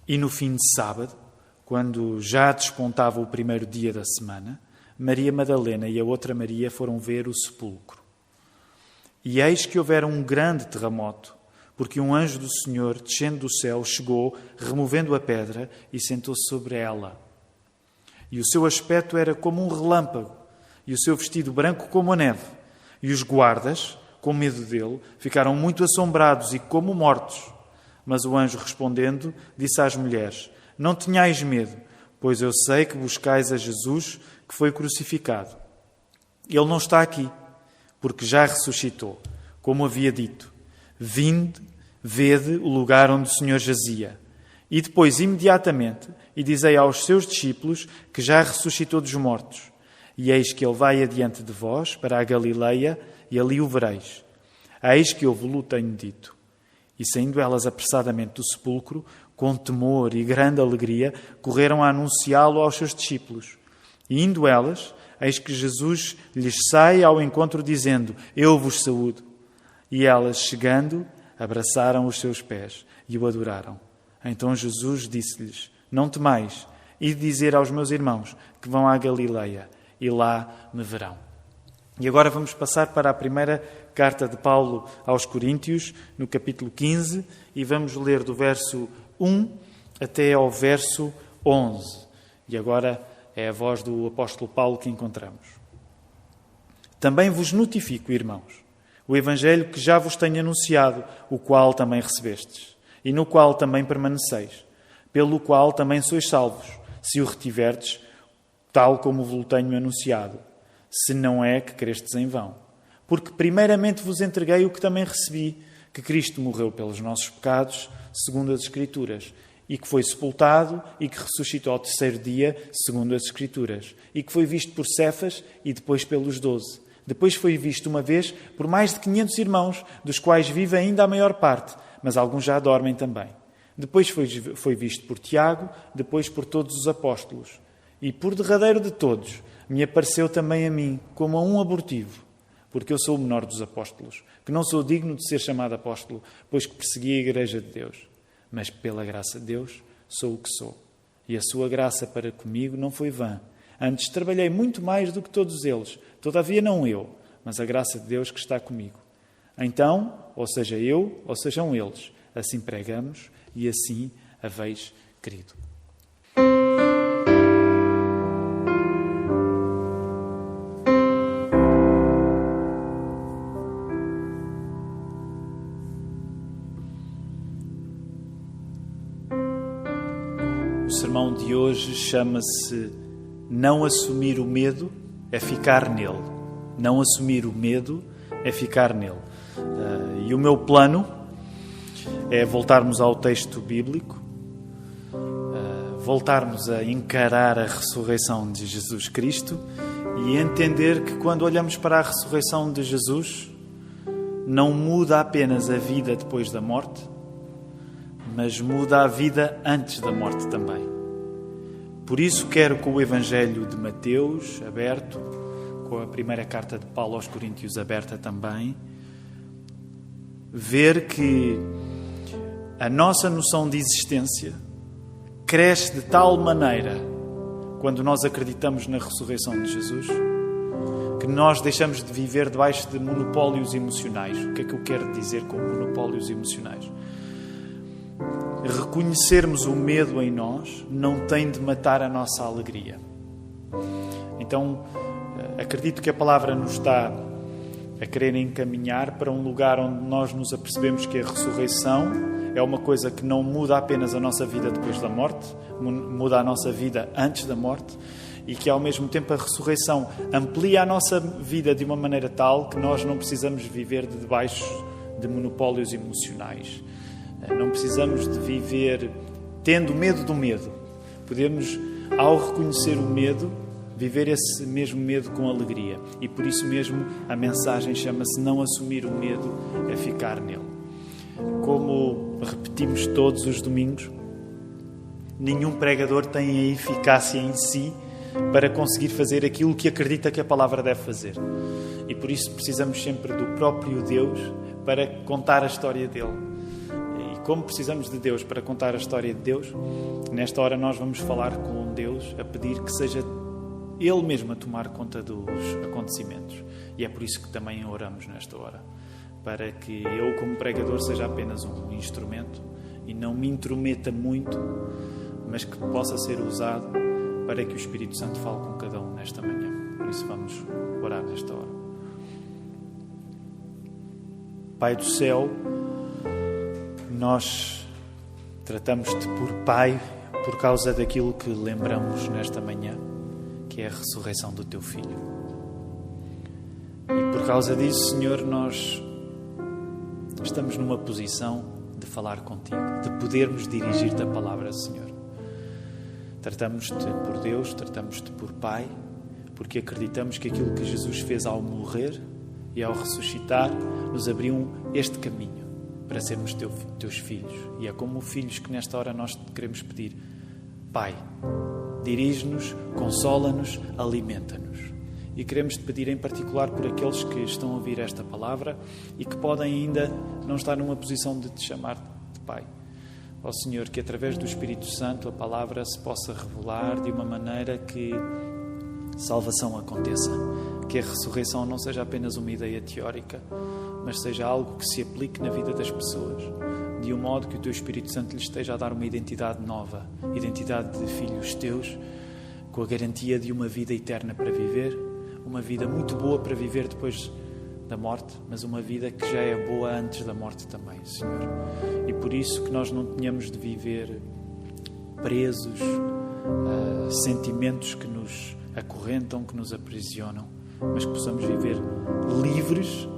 E no fim de sábado, quando já despontava o primeiro dia da semana, Maria Madalena e a outra Maria foram ver o sepulcro. E eis que houvera um grande terremoto, porque um anjo do Senhor, descendo do céu, chegou, removendo a pedra, e sentou-se sobre ela. E o seu aspecto era como um relâmpago, e o seu vestido branco como a neve. E os guardas, com medo dele, ficaram muito assombrados e como mortos. Mas o anjo, respondendo, disse às mulheres: Não tenhais medo, pois eu sei que buscais a Jesus, que foi crucificado. Ele não está aqui, porque já ressuscitou, como havia dito. Vinde, vede o lugar onde o Senhor jazia. E depois, imediatamente, e dizei aos seus discípulos que já ressuscitou dos mortos. E eis que ele vai adiante de vós para a Galileia, e ali o vereis. Eis que eu vos tenho dito. E saindo elas apressadamente do sepulcro, com temor e grande alegria, correram a anunciá-lo aos seus discípulos. E indo elas, eis que Jesus lhes sai ao encontro, dizendo: Eu vos saúdo. E elas, chegando, abraçaram os seus pés e o adoraram. Então Jesus disse-lhes: Não temais, ide dizer aos meus irmãos que vão à Galileia, e lá me verão. E agora vamos passar para a primeira carta de Paulo aos Coríntios, no capítulo 15, e vamos ler do verso 1 até ao verso 11. E agora é a voz do apóstolo Paulo que encontramos. Também vos notifico, irmãos, o evangelho que já vos tenho anunciado, o qual também recebestes, e no qual também permaneceis, pelo qual também sois salvos, se o retiverdes, tal como vos tenho anunciado, se não é que crestes em vão. Porque primeiramente vos entreguei o que também recebi, que Cristo morreu pelos nossos pecados, segundo as Escrituras, e que foi sepultado e que ressuscitou ao terceiro dia, segundo as Escrituras, e que foi visto por Cefas e depois pelos 12. Depois foi visto uma vez por mais de 500 irmãos, dos quais vive ainda a maior parte, mas alguns já dormem também. Depois foi visto por Tiago, depois por todos os apóstolos. E por derradeiro de todos, me apareceu também a mim, como a um abortivo, porque eu sou o menor dos apóstolos, que não sou digno de ser chamado apóstolo, pois que persegui a Igreja de Deus. Mas pela graça de Deus sou o que sou. E a sua graça para comigo não foi vã. Antes trabalhei muito mais do que todos eles, todavia não eu, mas a graça de Deus que está comigo. Então, ou seja eu, ou sejam eles, assim pregamos e assim haveis querido. O sermão de hoje chama-se Não assumir o medo é ficar nele. Não assumir o medo é ficar nele. E o meu plano é voltarmos ao texto bíblico, voltarmos a encarar a ressurreição de Jesus Cristo e entender que quando olhamos para a ressurreição de Jesus, não muda apenas a vida depois da morte, mas muda a vida antes da morte também. Por isso quero, com o Evangelho de Mateus aberto, com a primeira carta de Paulo aos Coríntios aberta também, ver que a nossa noção de existência cresce de tal maneira quando nós acreditamos na ressurreição de Jesus, que nós deixamos de viver debaixo de monopólios emocionais. O que é que eu quero dizer com monopólios emocionais? Reconhecermos o medo em nós não tem de matar a nossa alegria. Então, acredito que a palavra nos está a querer encaminhar para um lugar onde nós nos apercebemos que a ressurreição é uma coisa que não muda apenas a nossa vida depois da morte, muda a nossa vida antes da morte, e que ao mesmo tempo a ressurreição amplia a nossa vida de uma maneira tal que nós não precisamos viver debaixo de monopólios emocionais. Não precisamos de viver tendo medo do medo. Podemos, ao reconhecer o medo, viver esse mesmo medo com alegria. E por isso mesmo a mensagem chama-se Não assumir o medo é ficar nele. Como repetimos todos os domingos, nenhum pregador tem a eficácia em si para conseguir fazer aquilo que acredita que a palavra deve fazer. E por isso precisamos sempre do próprio Deus para contar a história dele. E como precisamos de Deus para contar a história de Deus, nesta hora nós vamos falar com Deus, a pedir que seja Ele mesmo a tomar conta dos acontecimentos. E é por isso que também oramos nesta hora, para que eu, como pregador, seja apenas um instrumento e não me intrometa muito, mas que possa ser usado para que o Espírito Santo fale com cada um nesta manhã. Por isso vamos orar nesta hora. Pai do céu, nós tratamos-te por Pai por causa daquilo que lembramos nesta manhã, que é a ressurreição do Teu Filho. E por causa disso, Senhor, nós estamos numa posição de falar contigo, de podermos dirigir-te a palavra, Senhor. Tratamos-te por Deus, tratamos-te por Pai, porque acreditamos que aquilo que Jesus fez ao morrer e ao ressuscitar nos abriu este caminho para sermos teus filhos. E é como filhos que nesta hora nós te queremos pedir: Pai, dirige-nos, consola-nos, alimenta-nos. E queremos te pedir em particular por aqueles que estão a ouvir esta palavra e que podem ainda não estar numa posição de te chamar de Pai. Ó Senhor, que através do Espírito Santo a palavra se possa revelar de uma maneira que salvação aconteça. Que a ressurreição não seja apenas uma ideia teórica, mas seja algo que se aplique na vida das pessoas, de um modo que o Teu Espírito Santo lhes esteja a dar uma identidade nova, identidade de filhos Teus, com a garantia de uma vida eterna para viver, uma vida muito boa para viver depois da morte, mas uma vida que já é boa antes da morte também, Senhor. E por isso que nós não tenhamos de viver presos a sentimentos que nos acorrentam, que nos aprisionam, mas que possamos viver livres,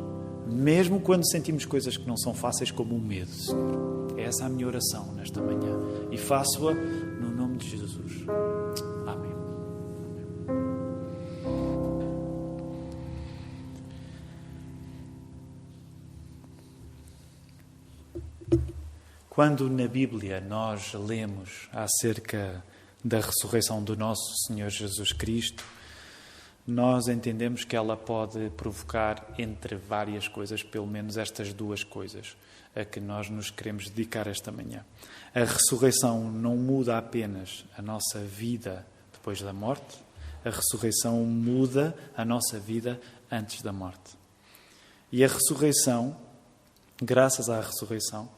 mesmo quando sentimos coisas que não são fáceis, como o medo, Senhor. É essa a minha oração nesta manhã e faço-a no nome de Jesus. Amém. Quando na Bíblia nós lemos acerca da ressurreição do nosso Senhor Jesus Cristo, nós entendemos que ela pode provocar, entre várias coisas, pelo menos estas duas coisas a que nós nos queremos dedicar esta manhã. A ressurreição não muda apenas a nossa vida depois da morte, a ressurreição muda a nossa vida antes da morte. E a ressurreição, graças à ressurreição,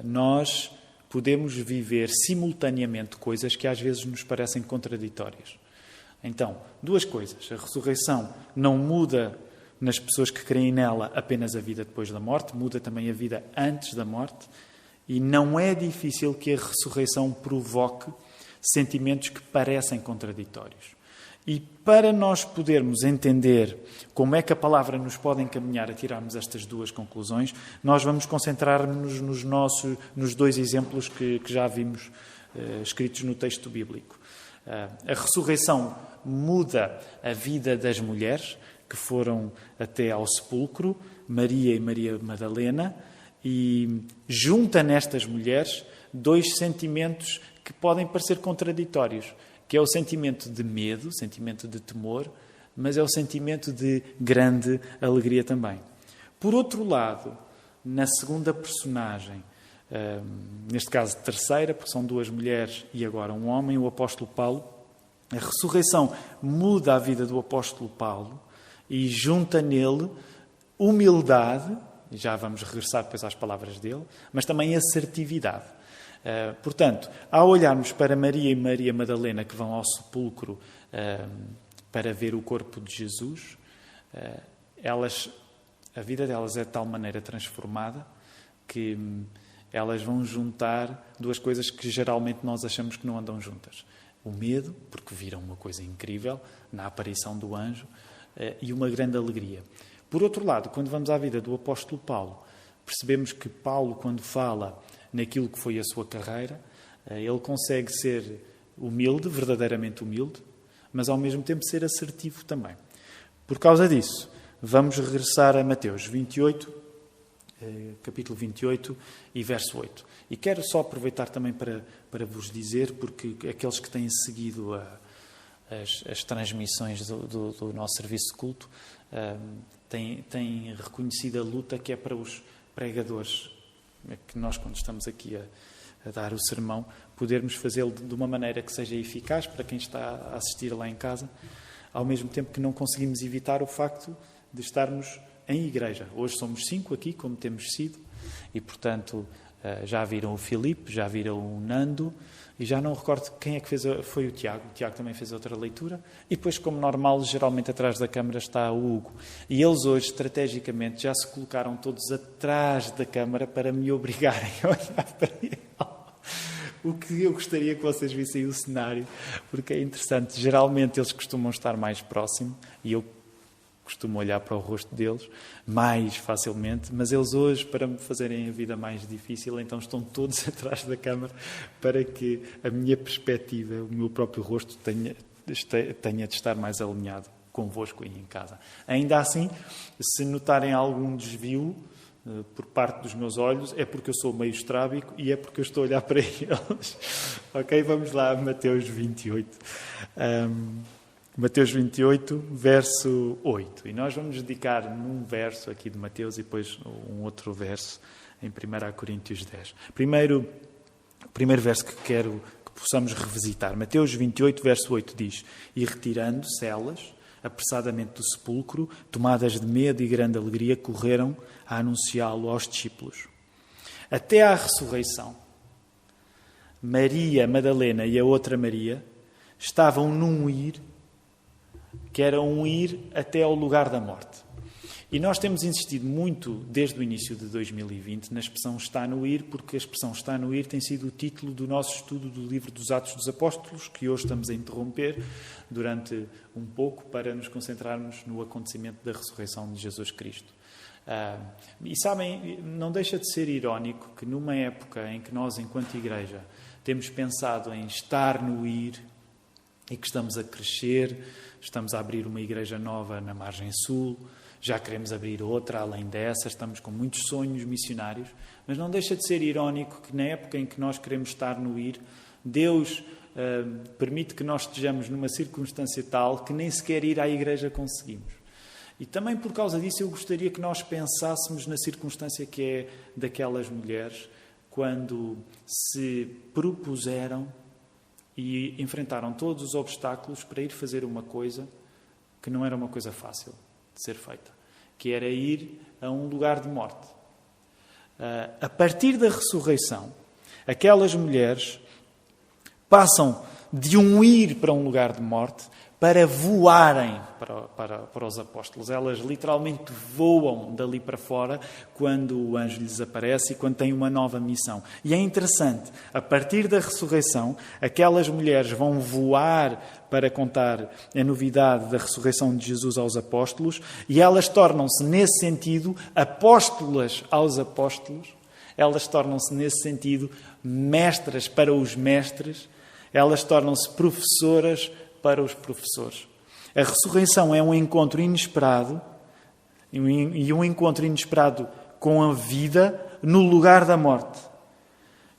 nós podemos viver simultaneamente coisas que às vezes nos parecem contraditórias. Então, duas coisas. A ressurreição não muda nas pessoas que creem nela apenas a vida depois da morte, muda também a vida antes da morte. E não é difícil que a ressurreição provoque sentimentos que parecem contraditórios. E para nós podermos entender como é que a palavra nos pode encaminhar a tirarmos estas duas conclusões, nós vamos concentrar-nos nos dois exemplos que já vimos escritos no texto bíblico. A ressurreição muda a vida das mulheres que foram até ao sepulcro, Maria e Maria Madalena, e junta nestas mulheres dois sentimentos que podem parecer contraditórios, que é o sentimento de medo, o sentimento de temor, mas é o sentimento de grande alegria também. Por outro lado, na segunda personagem, neste caso terceira, porque são duas mulheres e agora um homem, o apóstolo Paulo, a ressurreição muda a vida do apóstolo Paulo e junta nele humildade, e já vamos regressar depois às palavras dele, mas também assertividade. Portanto, ao olharmos para Maria e Maria Madalena que vão ao sepulcro para ver o corpo de Jesus, a vida delas é de tal maneira transformada que elas vão juntar duas coisas que geralmente nós achamos que não andam juntas. O medo, porque viram uma coisa incrível na aparição do anjo, e uma grande alegria. Por outro lado, quando vamos à vida do apóstolo Paulo, percebemos que Paulo, quando fala naquilo que foi a sua carreira, ele consegue ser humilde, verdadeiramente humilde, mas ao mesmo tempo ser assertivo também. Por causa disso, vamos regressar a Mateus 28, capítulo 28 e verso 8. E quero só aproveitar também para vos dizer, porque aqueles que têm seguido as transmissões do nosso serviço de culto têm reconhecido a luta que é para os pregadores é que nós, quando estamos aqui a dar o sermão, podermos fazê-lo de uma maneira que seja eficaz para quem está a assistir lá em casa, ao mesmo tempo que não conseguimos evitar o facto de estarmos em igreja. Hoje somos 5 aqui, como temos sido, e, portanto, já viram o Filipe, já viram o Nando, e já não recordo quem é que fez, foi o Tiago. O Tiago também fez outra leitura. E depois, como normal, geralmente atrás da câmara está o Hugo. E eles hoje, estrategicamente, já se colocaram todos atrás da câmara para me obrigarem a olhar para ele. O que eu gostaria que vocês vissem o cenário, porque é interessante. Geralmente eles costumam estar mais próximos e eu costumo olhar para o rosto deles mais facilmente, mas eles hoje, para me fazerem a vida mais difícil, então estão todos atrás da câmara para que a minha perspectiva, o meu próprio rosto tenha de estar mais alinhado convosco aí em casa. Ainda assim, se notarem algum desvio por parte dos meus olhos, é porque eu sou meio estrábico e é porque eu estou a olhar para eles. Ok? Vamos lá, Mateus 28. Mateus 28, verso 8. E nós vamos dedicar num verso aqui de Mateus e depois um outro verso em 1 Coríntios 10. O primeiro verso que quero que possamos revisitar. Mateus 28, verso 8 diz: E retirando-se elas, apressadamente do sepulcro, tomadas de medo e grande alegria, correram a anunciá-lo aos discípulos. Até à ressurreição, Maria Madalena e a outra Maria estavam num ir, que era um ir até ao lugar da morte. E nós temos insistido muito, desde o início de 2020, na expressão está no ir, porque a expressão está no ir tem sido o título do nosso estudo do livro dos Atos dos Apóstolos, que hoje estamos a interromper durante um pouco para nos concentrarmos no acontecimento da ressurreição de Jesus Cristo. E sabem, não deixa de ser irónico que numa época em que nós, enquanto igreja, temos pensado em estar no ir e que estamos a crescer, estamos a abrir uma igreja nova na margem sul, já queremos abrir outra além dessa, estamos com muitos sonhos missionários, mas não deixa de ser irónico que na época em que nós queremos estar no ir, Deus permite que nós estejamos numa circunstância tal que nem sequer ir à igreja conseguimos. E também por causa disso eu gostaria que nós pensássemos na circunstância que é daquelas mulheres quando se propuseram e enfrentaram todos os obstáculos para ir fazer uma coisa que não era uma coisa fácil de ser feita, que era ir a um lugar de morte. A partir da ressurreição, aquelas mulheres passam de um ir para um lugar de morte para voarem para os apóstolos. Elas literalmente voam dali para fora quando o anjo lhes aparece e quando têm uma nova missão. E é interessante, a partir da ressurreição, aquelas mulheres vão voar para contar a novidade da ressurreição de Jesus aos apóstolos e elas tornam-se, nesse sentido, apóstolas aos apóstolos. Elas tornam-se, nesse sentido, mestras para os mestres. Elas tornam-se professoras para os professores. A ressurreição é um encontro inesperado, e um encontro inesperado com a vida no lugar da morte,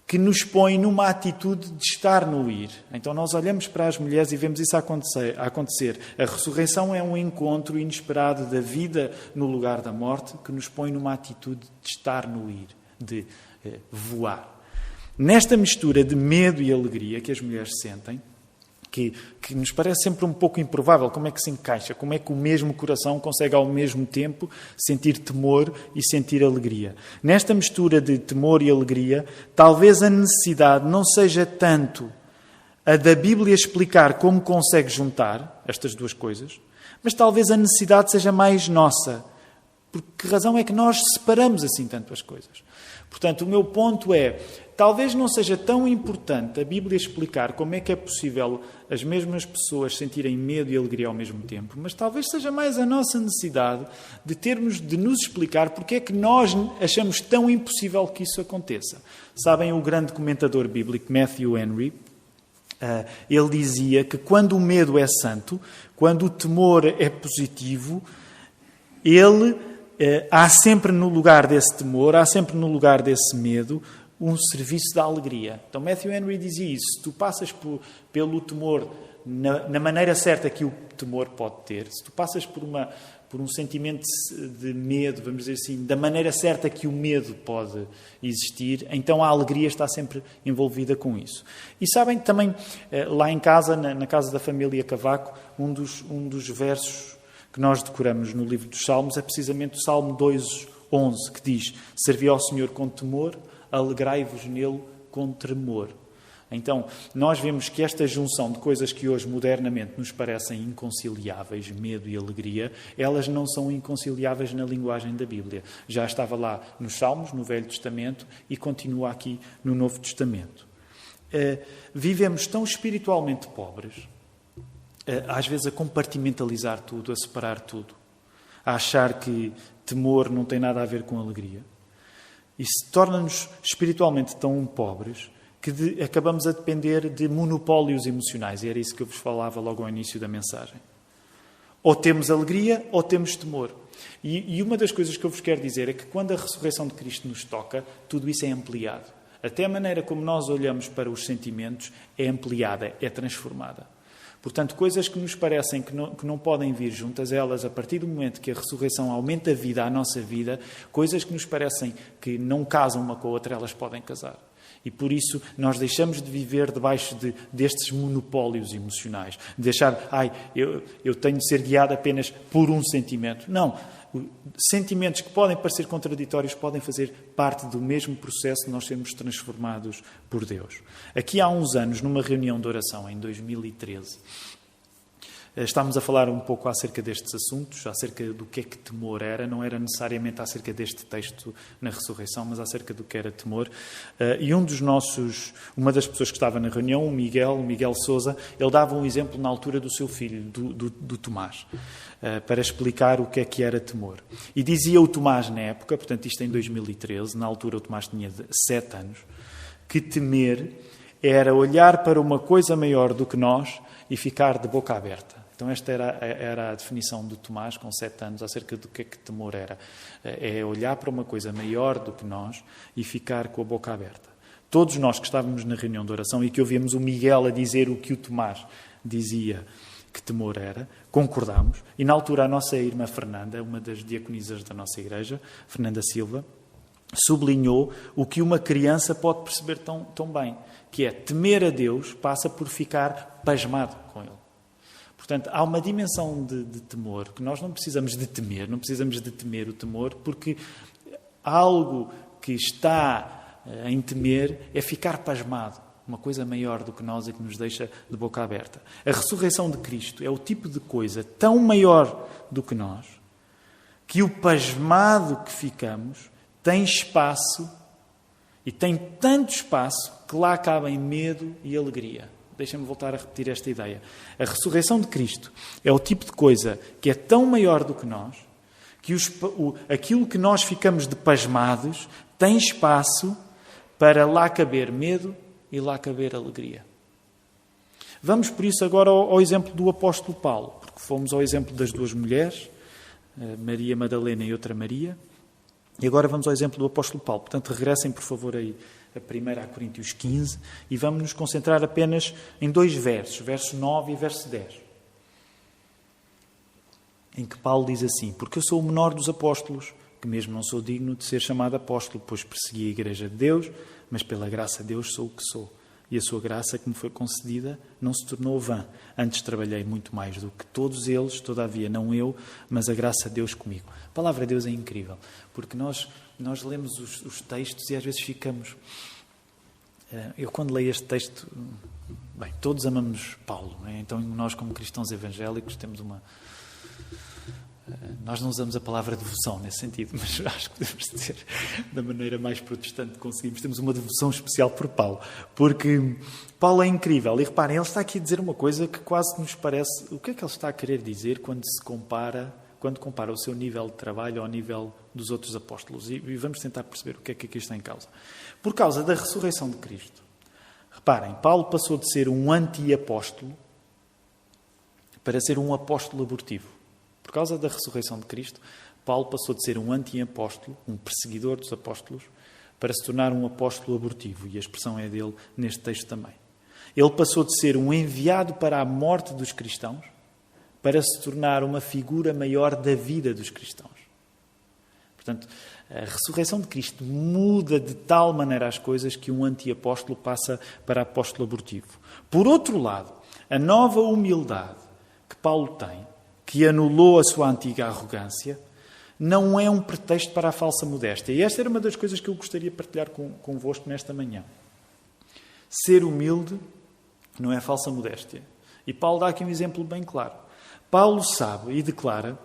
que nos põe numa atitude de estar no ir. Então nós olhamos para as mulheres e vemos isso acontecer. A ressurreição é um encontro inesperado da vida no lugar da morte, que nos põe numa atitude de estar no ir, de voar. Nesta mistura de medo e alegria que as mulheres sentem, que nos parece sempre um pouco improvável, como é que se encaixa, como é que o mesmo coração consegue ao mesmo tempo sentir temor e sentir alegria. Nesta mistura de temor e alegria, talvez a necessidade não seja tanto a da Bíblia explicar como consegue juntar estas duas coisas, mas talvez a necessidade seja mais nossa. Por que razão é que nós separamos assim tanto as coisas? Portanto, o meu ponto é, talvez não seja tão importante a Bíblia explicar como é que é possível as mesmas pessoas sentirem medo e alegria ao mesmo tempo, mas talvez seja mais a nossa necessidade de termos de nos explicar porque é que nós achamos tão impossível que isso aconteça. Sabem, o grande comentador bíblico Matthew Henry, ele dizia que quando o medo é santo, quando o temor é positivo, há sempre no lugar desse temor, há sempre no lugar desse medo, um serviço da alegria. Então Matthew Henry dizia isso: se tu passas pelo temor na maneira certa que o temor pode ter, se tu passas por por um sentimento de medo, vamos dizer assim, da maneira certa que o medo pode existir, então a alegria está sempre envolvida com isso. E sabem, também lá em casa, na casa da família Cavaco, um dos versos que nós decoramos no livro dos Salmos é precisamente o Salmo 2:11, que diz: servi ao Senhor com temor, alegrai-vos nele com tremor. Então, nós vemos que esta junção de coisas que hoje modernamente nos parecem inconciliáveis, medo e alegria, elas não são inconciliáveis na linguagem da Bíblia. Já estava lá nos Salmos, no Velho Testamento, e continua aqui no Novo Testamento. Vivemos tão espiritualmente pobres, às vezes a compartimentalizar tudo, a separar tudo, a achar que temor não tem nada a ver com alegria. E se torna-nos espiritualmente tão pobres que acabamos a depender de monopólios emocionais. E era isso que eu vos falava logo ao início da mensagem. Ou temos alegria ou temos temor. E uma das coisas que eu vos quero dizer é que quando a ressurreição de Cristo nos toca, tudo isso é ampliado. Até a maneira como nós olhamos para os sentimentos é ampliada, é transformada. Portanto, coisas que nos parecem que não podem vir juntas, elas, a partir do momento que a ressurreição aumenta a vida à nossa vida, coisas que nos parecem que não casam uma com a outra, elas podem casar. E por isso nós deixamos de viver debaixo destes monopólios emocionais. De achar, eu tenho de ser guiado apenas por um sentimento. Não. Sentimentos que podem parecer contraditórios podem fazer parte do mesmo processo de nós sermos transformados por Deus. Aqui há uns anos, numa reunião de oração, em 2013, estávamos a falar um pouco acerca destes assuntos, acerca do que é que temor era. Não era necessariamente acerca deste texto na ressurreição, mas acerca do que era temor. E uma das pessoas que estava na reunião, o Miguel Sousa, ele dava um exemplo na altura do seu filho, do Tomás, para explicar o que é que era temor. E dizia o Tomás na época, portanto isto em 2013, na altura o Tomás tinha 7 anos, que temer era olhar para uma coisa maior do que nós e ficar de boca aberta. Então esta era a definição do Tomás, com 7 anos, acerca do que é que temor era. É olhar para uma coisa maior do que nós e ficar com a boca aberta. Todos nós que estávamos na reunião de oração e que ouvíamos o Miguel a dizer o que o Tomás dizia que temor era, concordámos. E na altura a nossa irmã Fernanda, uma das diaconisas da nossa igreja, Fernanda Silva, sublinhou o que uma criança pode perceber tão bem, que é temer a Deus passa por ficar pasmado com Ele. Portanto, há uma dimensão de temor que nós não precisamos de temer, não precisamos de temer o temor, porque algo que está em temer é ficar pasmado, uma coisa maior do que nós e que nos deixa de boca aberta. A ressurreição de Cristo é o tipo de coisa tão maior do que nós, que o pasmado que ficamos tem espaço, e tem tanto espaço que lá cabem medo e alegria. Deixem-me voltar a repetir esta ideia. A ressurreição de Cristo é o tipo de coisa que é tão maior do que nós, que aquilo que nós ficamos de pasmados tem espaço para lá caber medo e lá caber alegria. Vamos, por isso, agora ao exemplo do apóstolo Paulo, porque fomos ao exemplo das duas mulheres, Maria Madalena e outra Maria, e agora vamos ao exemplo do apóstolo Paulo. Portanto, regressem, por favor, aí a 1 Coríntios 15, e vamos nos concentrar apenas em 2 versos, verso 9 e verso 10, em que Paulo diz assim: porque eu sou o menor dos apóstolos, que mesmo não sou digno de ser chamado apóstolo, pois persegui a igreja de Deus, mas pela graça de Deus sou o que sou. E a sua graça que me foi concedida não se tornou vã. Antes trabalhei muito mais do que todos eles, todavia não eu, mas a graça de Deus comigo. A palavra de Deus é incrível, porque nós lemos os textos e às vezes ficamos... Eu quando leio este texto... Bem, todos amamos Paulo, não é? Então nós como cristãos evangélicos temos uma... Nós não usamos a palavra devoção nesse sentido, mas acho que devemos dizer da maneira mais protestante que conseguimos. Temos uma devoção especial por Paulo, porque Paulo é incrível. E reparem, ele está aqui a dizer uma coisa que quase nos parece... O que é que ele está a querer dizer quando compara o seu nível de trabalho ao nível dos outros apóstolos? E vamos tentar perceber o que é que aqui está em causa. Por causa da ressurreição de Cristo. Reparem, Paulo passou de ser um anti-apóstolo para ser um apóstolo abortivo. Por causa da ressurreição de Cristo, Paulo passou de ser um anti-apóstolo, um perseguidor dos apóstolos, para se tornar um apóstolo abortivo. E a expressão é dele neste texto também. Ele passou de ser um enviado para a morte dos cristãos para se tornar uma figura maior da vida dos cristãos. Portanto, a ressurreição de Cristo muda de tal maneira as coisas que um anti-apóstolo passa para apóstolo abortivo. Por outro lado, a nova humildade que Paulo tem, que anulou a sua antiga arrogância, não é um pretexto para a falsa modéstia. E esta era uma das coisas que eu gostaria de partilhar convosco nesta manhã. Ser humilde não é falsa modéstia. E Paulo dá aqui um exemplo bem claro. Paulo sabe e declara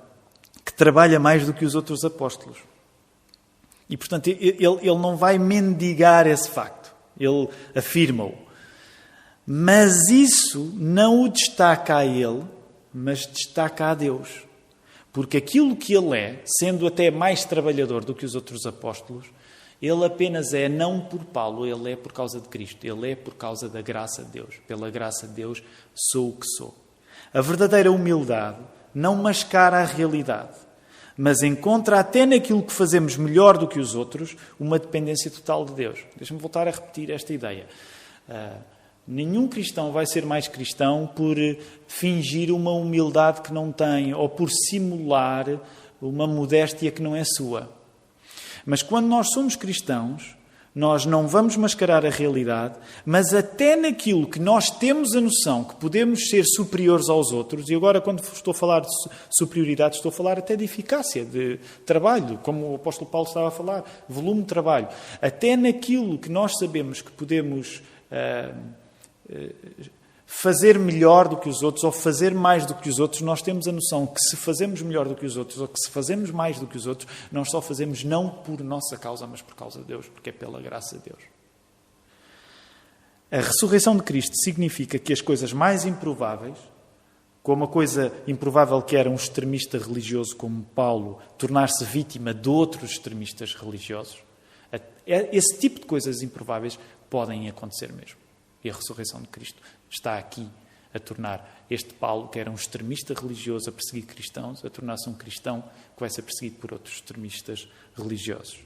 que trabalha mais do que os outros apóstolos. E, portanto, ele não vai mendigar esse facto. Ele afirma-o. Mas isso não o destaca a ele, mas destaca a Deus. Porque aquilo que ele é, sendo até mais trabalhador do que os outros apóstolos, ele apenas é, não por Paulo, ele é por causa de Cristo. Ele é por causa da graça de Deus. Pela graça de Deus, sou o que sou. A verdadeira humildade não mascara a realidade, mas encontra até naquilo que fazemos melhor do que os outros uma dependência total de Deus. Deixa-me voltar a repetir esta ideia. Nenhum cristão vai ser mais cristão por fingir uma humildade que não tem ou por simular uma modéstia que não é sua. Mas quando nós somos cristãos, nós não vamos mascarar a realidade, mas até naquilo que nós temos a noção que podemos ser superiores aos outros, e agora quando estou a falar de superioridade, estou a falar até de eficácia, de trabalho, como o apóstolo Paulo estava a falar, volume de trabalho. Até naquilo que nós sabemos que podemos fazer melhor do que os outros ou fazer mais do que os outros, nós temos a noção que se fazemos melhor do que os outros ou que se fazemos mais do que os outros, nós só fazemos não por nossa causa, mas por causa de Deus, porque é pela graça de Deus. A ressurreição de Cristo significa que as coisas mais improváveis, como a coisa improvável que era um extremista religioso como Paulo tornar-se vítima de outros extremistas religiosos, esse tipo de coisas improváveis podem acontecer mesmo. E a ressurreição de Cristo está aqui a tornar este Paulo, que era um extremista religioso a perseguir cristãos, a tornar-se um cristão que vai ser perseguido por outros extremistas religiosos.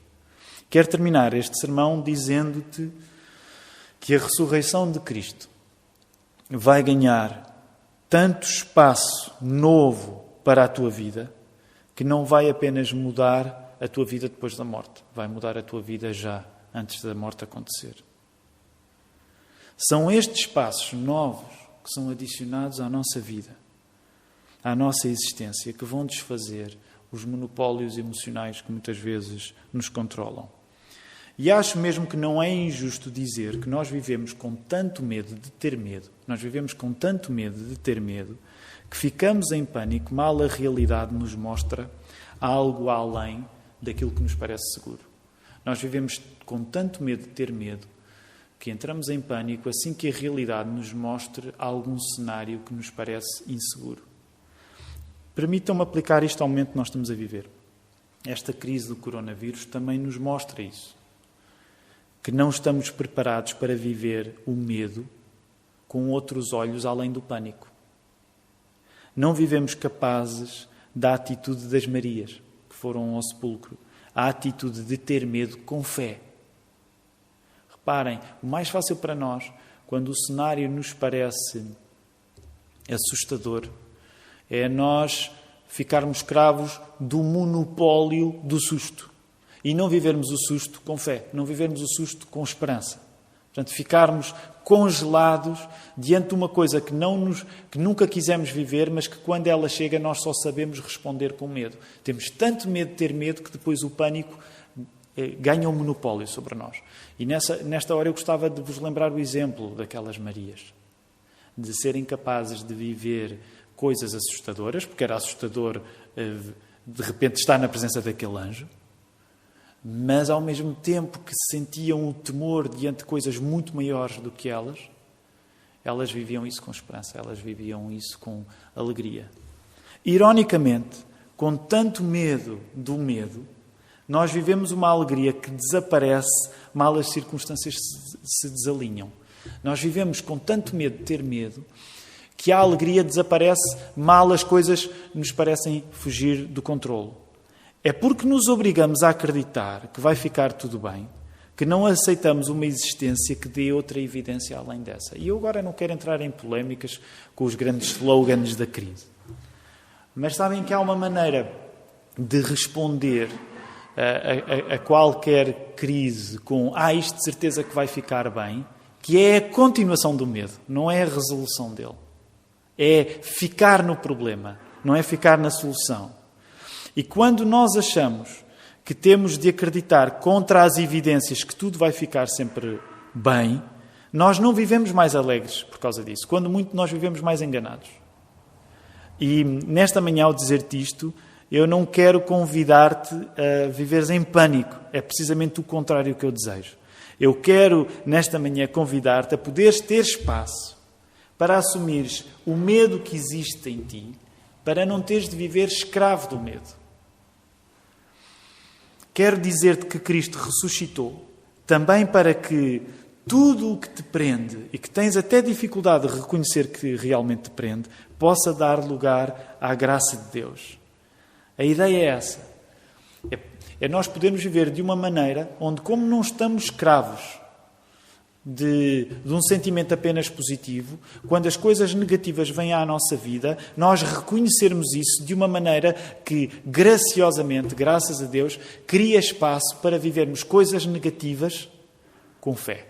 Quero terminar este sermão dizendo-te que a ressurreição de Cristo vai ganhar tanto espaço novo para a tua vida que não vai apenas mudar a tua vida depois da morte, vai mudar a tua vida já, antes da morte acontecer. São estes espaços novos que são adicionados à nossa vida, à nossa existência, que vão desfazer os monopólios emocionais que muitas vezes nos controlam. E acho mesmo que não é injusto dizer que nós vivemos com tanto medo de ter medo, que ficamos em pânico mal a realidade nos mostra algo além daquilo que nos parece seguro. Nós vivemos com tanto medo de ter medo que entramos em pânico assim que a realidade nos mostre algum cenário que nos parece inseguro. Permitam-me aplicar isto ao momento que nós estamos a viver. Esta crise do coronavírus também nos mostra isso. Que não estamos preparados para viver o medo com outros olhos além do pânico. Não vivemos capazes da atitude das Marias, que foram ao sepulcro. A atitude de ter medo com fé. Reparem, o mais fácil para nós, quando o cenário nos parece assustador, é nós ficarmos escravos do monopólio do susto. E não vivermos o susto com fé, não vivermos o susto com esperança. Portanto, ficarmos congelados diante de uma coisa que nunca quisemos viver, mas que quando ela chega nós só sabemos responder com medo. Temos tanto medo de ter medo que depois o pânico ganha um monopólio sobre nós. E nesta hora eu gostava de vos lembrar o exemplo daquelas Marias. De serem capazes de viver coisas assustadoras, porque era assustador de repente estar na presença daquele anjo, mas ao mesmo tempo que sentiam o temor diante de coisas muito maiores do que elas viviam isso com esperança, elas viviam isso com alegria. Ironicamente, com tanto medo do medo, nós vivemos uma alegria que desaparece mal as circunstâncias se desalinham. Nós vivemos com tanto medo de ter medo que a alegria desaparece mal as coisas nos parecem fugir do controlo. É porque nos obrigamos a acreditar que vai ficar tudo bem, que não aceitamos uma existência que dê outra evidência além dessa. E eu agora não quero entrar em polémicas com os grandes slogans da crise. Mas sabem que há uma maneira de responder a qualquer crise com isto de certeza que vai ficar bem, que é a continuação do medo, não é a resolução dele. É ficar no problema, não é ficar na solução. E quando nós achamos que temos de acreditar contra as evidências que tudo vai ficar sempre bem, nós não vivemos mais alegres por causa disso. Quando muito, nós vivemos mais enganados. E nesta manhã, ao dizer-te isto, eu não quero convidar-te a viveres em pânico. É precisamente o contrário que eu desejo. Eu quero, nesta manhã, convidar-te a poderes ter espaço para assumires o medo que existe em ti, para não teres de viver escravo do medo. Quero dizer-te que Cristo ressuscitou também para que tudo o que te prende e que tens até dificuldade de reconhecer que realmente te prende, possa dar lugar à graça de Deus. A ideia é essa. É nós podermos viver de uma maneira onde, como não estamos escravos de um sentimento apenas positivo, quando as coisas negativas vêm à nossa vida, nós reconhecermos isso de uma maneira que, graciosamente, graças a Deus, cria espaço para vivermos coisas negativas com fé,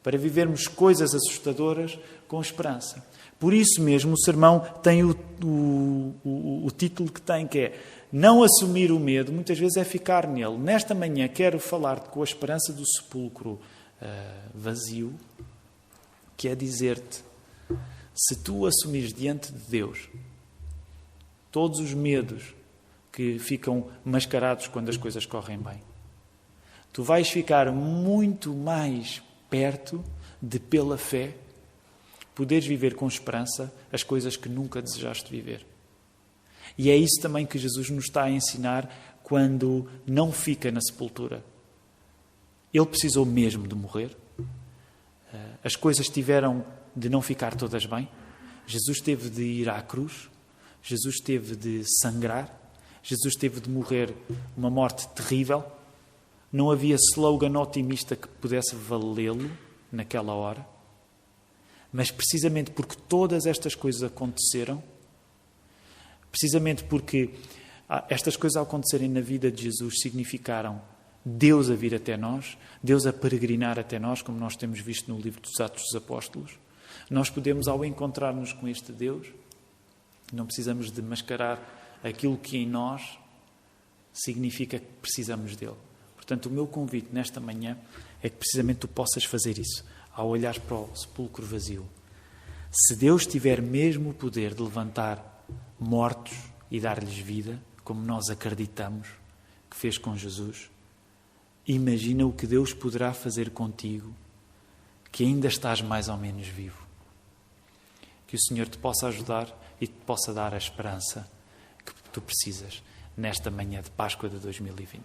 para vivermos coisas assustadoras com esperança. Por isso mesmo o sermão tem o título que tem, que é não assumir o medo, muitas vezes é ficar nele. Nesta manhã quero falar-te com a esperança do sepulcro vazio, que é dizer-te, se tu assumires diante de Deus todos os medos que ficam mascarados quando as coisas correm bem, tu vais ficar muito mais perto de, pela fé, poderes viver com esperança as coisas que nunca desejaste viver. E é isso também que Jesus nos está a ensinar quando não fica na sepultura. Ele precisou mesmo de morrer. As coisas tiveram de não ficar todas bem. Jesus teve de ir à cruz. Jesus teve de sangrar. Jesus teve de morrer uma morte terrível. Não havia slogan otimista que pudesse valê-lo naquela hora. Mas precisamente porque todas estas coisas aconteceram, precisamente porque estas coisas ao acontecerem na vida de Jesus significaram Deus a vir até nós, Deus a peregrinar até nós, como nós temos visto no livro dos Atos dos Apóstolos. Nós podemos, ao encontrar-nos com este Deus, não precisamos de mascarar aquilo que em nós significa que precisamos dele. Portanto, o meu convite nesta manhã é que precisamente tu possas fazer isso, ao olhar para o sepulcro vazio. Se Deus tiver mesmo o poder de levantar mortos e dar-lhes vida, como nós acreditamos que fez com Jesus, imagina o que Deus poderá fazer contigo, que ainda estás mais ou menos vivo. Que o Senhor te possa ajudar e te possa dar a esperança que tu precisas nesta manhã de Páscoa de 2020.